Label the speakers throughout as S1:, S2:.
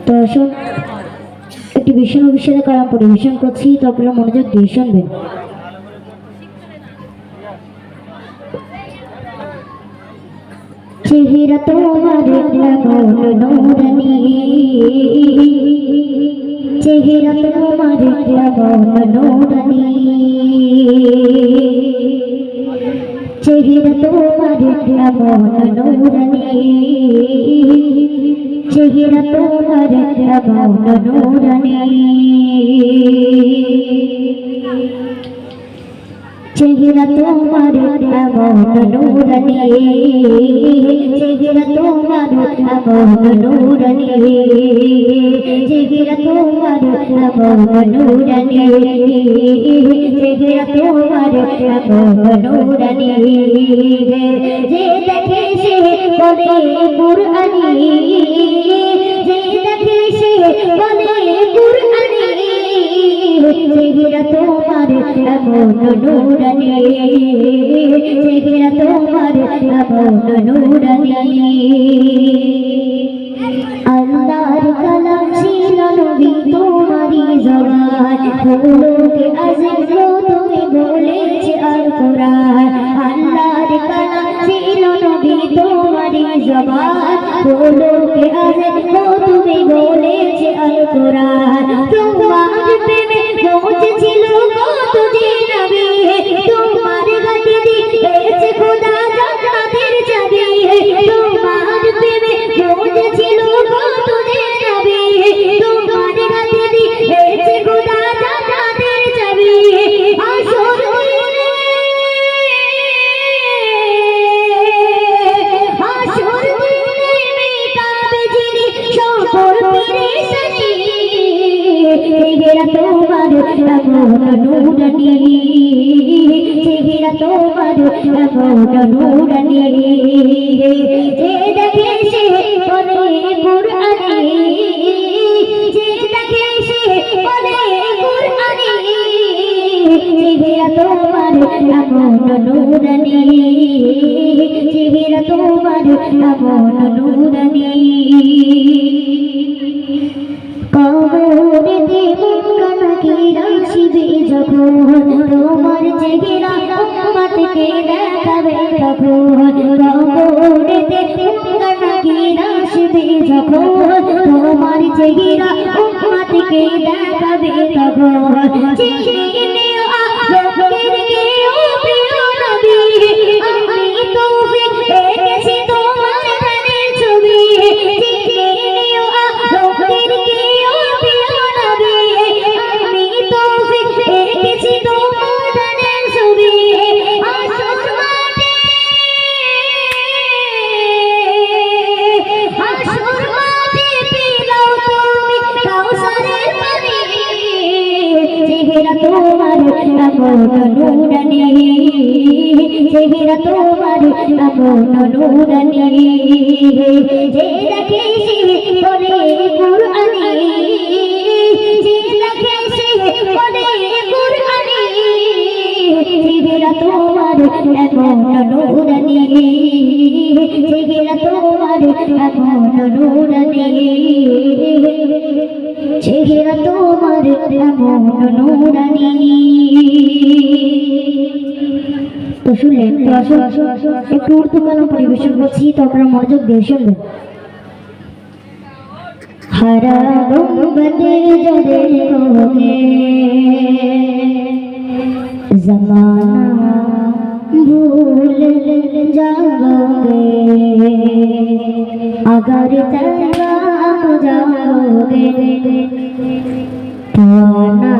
S1: তো আসুন একটি ভীষণ অভিষেকের কালাম পরিবেশন করছি, তো আপনারা মনোযোগ দিয়ে শুনবেন। চেহারা তোমার এমন নূরানী, চেহারা তোমার এমন নূরানী, চেহারা তোমার এমন নূরানী, চেহারা তোমার এমন নূরানী, চেহারা তোমার এমন নূরানী, চেহারা তোমার এমন নূরানী, চেহারা তোমার এমন নূরানী, চেহারা তোমার এমন নূরানী, যে দেখে সে বলে কুরআনী, যে দেখে সে বলে কুরআনী, চেহারা তোমার এমন নূরানী, চেহারা তোমার এমন নূরানী। আল্লাহর কালাম ছিল নবী তোমারই জবান, ফুলকে আযিজ তুমি বলেছে আল কোরআন। আল্লাহর কালাম ছিল নবী তোমারই জবান, ফুলকে আযিজ তুমি বলেছে আল কোরআন। তোমার প্রেমে পৌঁছেছিল কত যে নবী, তোমার গতি দিয়েছে খোদা জান্নাতের চাবি। তোমার প্রেমে পৌঁছেছিল কত যে নবী, তোমার গতি দিয়েছে খোদা জান্নাতের চাবি। আসর দিনে, আসর দিনে মিটাবে যিনি সকল পেরেশানি, চেহারা তোমার এমন নূরানী, চেহারা তোমার এমন নূরানী, যে দেখে সে বলে কুরআনী, যে দেখে সে বলে কুরআনী, চেহারা তোমার এমন নূরানী, চেহারা তোমার এমন নূরানী। কবরেতে মুনকারীরা আসিবে যখন, তোমার চেহারা উম্মতকে দেখাবে তখন। কবরেতে মুনকারীরা আসিবে যখন, তোমার চেহারা উম্মতকে দেখাবে তখন। চিনে নিও লোকের কেউ প্রিয় নবী, আমি তৌফিক এঁকেছি তোমার ধানের ছবি। চিনে নিও লোকের কেউ প্রিয় নবী, আমি তৌফিক এঁকেছি তোমার ধানের ছবি। আসর মাঠে, আসর মাঠে পিলাও তুমি কাউসারের পানি, চেহারা তোমার এমন নূরানী, চেহারা তোমার এমন নূরানী, যে দেখে সে বলে কুরআনী, যে দেখে সে বলে কুরআনী, চেহারা তোমার এমন নূরানী, চেহারা তোমার এমন নূরানী, চেহারা তোমার এমন নূরানী। তো শুনলেন, তো আসুন একটু উর্দু কালাম পরিবেশন করছি, তো আপনারা মনোযোগ দিয়ে শুনবেন। हरा गुंबद जो देखोगे जमाना भूल जाओगे, अगर तमाम जाओगे पुराना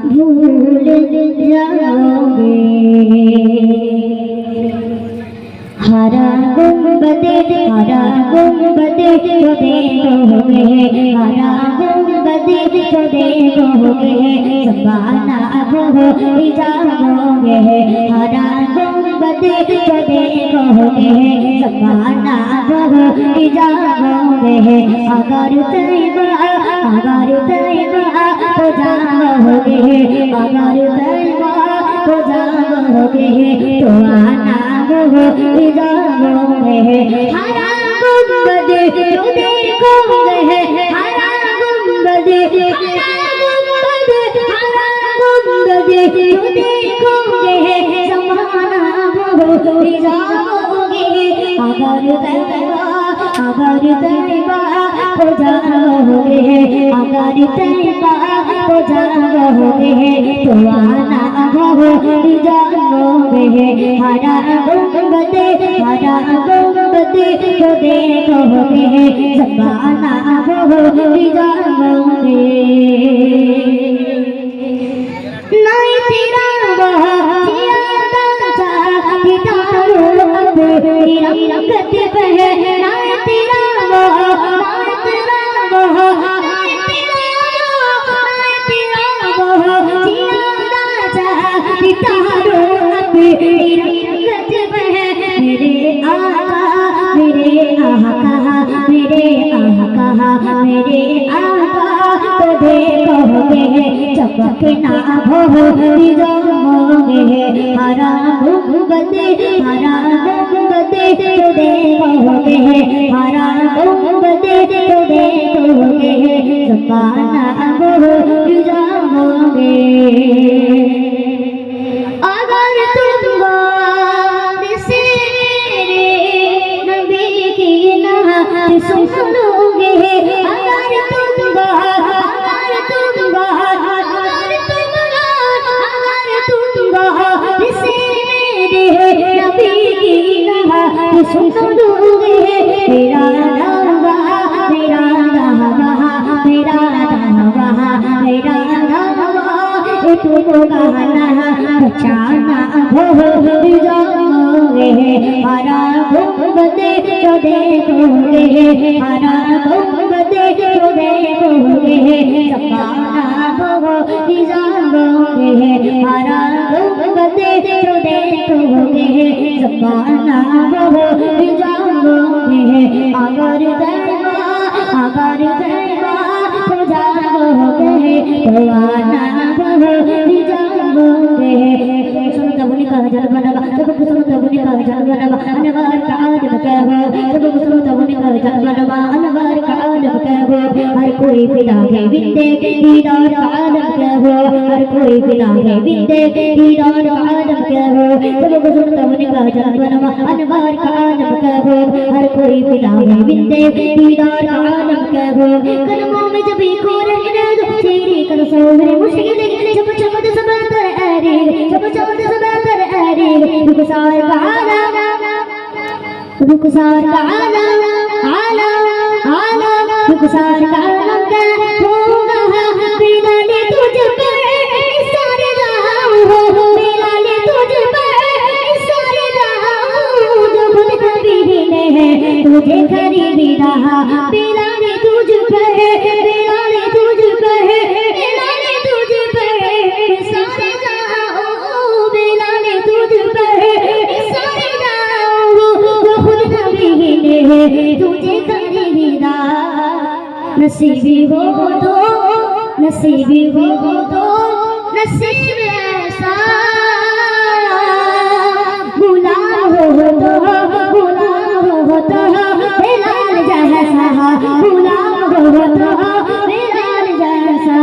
S1: भूल जाओगे। हरा गुंबद जो देखोगे, हरा गुंबद जो देखोगे ज़माना भूल जाओगे। हरा गुंबद जो देखोगे ज़माना भूल जाओगे, अगर तैबा हो जाओगे, अगर तैबा हो जाओगे तो आना भूल जाओगे। हरा गुंबद जो देखोगे, तैबा को जाओगे अगर तैबा को जाओगे तो आना भगोरी जाओगे हरा गुंबदे को देखोगे जब आना भगोरी जाओगे नहीं तेरा वह जियादा चाहती तारो अब तेरा गति बहे नहीं तेरा वह जियादा चाहती तारो अब तेरा गति बहे मेरे आका मेरे आका तो देखोगे चपकना भोरी जाओगे हरा गुंबदे तो देखोगे हरा गुंबदे तो देखोगे जमाना भोरी जाओगे अगर तुम बात से मेरे नबी की नात सुन लोगे अगर तुम सुन लोगे मेरा दावा तुमको गाना बचाना भूल जाओगे हरा गुंबदे जो देखोगे हरा गुंबदे जो देखोगे जमाना भूल जाओगे हरा गुंबदे जो देखोगे जमाना भूल जाओगे अगर तैबा को जाओगे तो आना भूल जाओगे सुनता बुनी का जल बनवा जब सुनता बुनी का जल बनवा अनवर का आदम कहो जब सुनता बुनी का जल बनवा अनवर का आदम कहो हर कोई पिता है विद्या दीदार का आदम कहो हर कोई पिता है विद्या दीदार का आदम कहो जब सुनता बुनी का जल बनवा अनवर का आदम कहो हर कोई पिता है विद्या दीदार का आदम कहो कलमों में जब को रहने दो तेरी कर सोरे मुश्किल जब चमद सबातर अरे जब चमद सबातर अरे रुखसार का आलम रुखसार का आलम रुखसार का आलम का होगा बिलाले तुझ पर सारे जाऊं हो बिलाले तुझ पर सारे जाऊं जो खुद खरीदने हैं तुझे खरीद रहा बिलाले तुझ पर बिलाले तुझ पर बिलाले तुझ पर सारे जाऊं बिलाले तुझ पर सारे जाऊं जो खुद खरीदने हैं तुझे खरीदा नसीबी हो तो नसीब ऐसा गुलाम हो तो बिलाल जैसा गुलाम हो तो बिलाल जैसा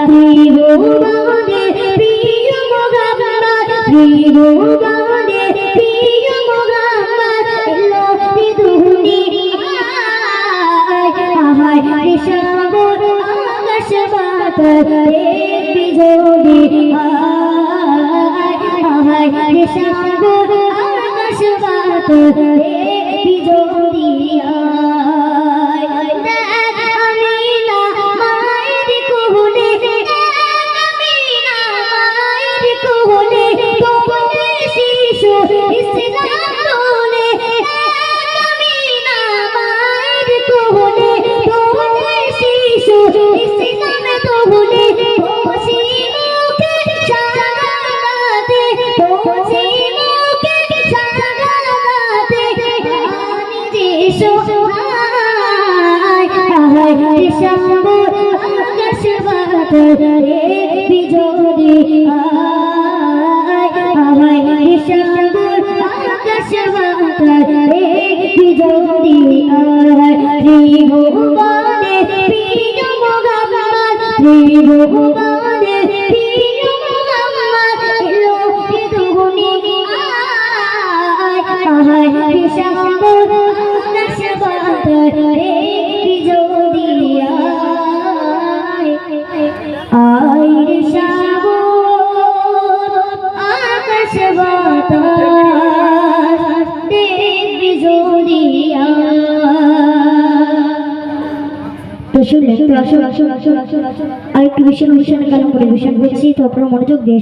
S1: पीरो बाने पियो मोगम्मद पीरो बाने पियो मोगम्मद लो दी दुनिया हाय शाबोर आकाश बात एक बिजोड़ी हाय शाबोर आकाश बात एक बिजोड़ी अमीना मायर कोहले अमीना मायर कोहले कोने शीशो इस्लाम तोले अमीना मायर कोहले कोने शीशो इस्लाम तोले मुसीबों के शागाते मुसीबों के शागाते आनी जीशो हाय शाबोर आकाश बात एक बिजोड़ी हाय शाबोर आकाश बात एक बिजोड़ी रिभु बाने पियो मोगम्मद रिभु बाने पियो मोगम्मद लो दी दुनिया हाय দেখবি যদি আয় রে শ্রাবণ আকাশ বাতাস দেখবি যদি তো শুনলে তো আসো আর একটু ভীষণ ভীষণ কালাম পরিবেশন করছি, তো আপনারা মনোযোগ দিয়ে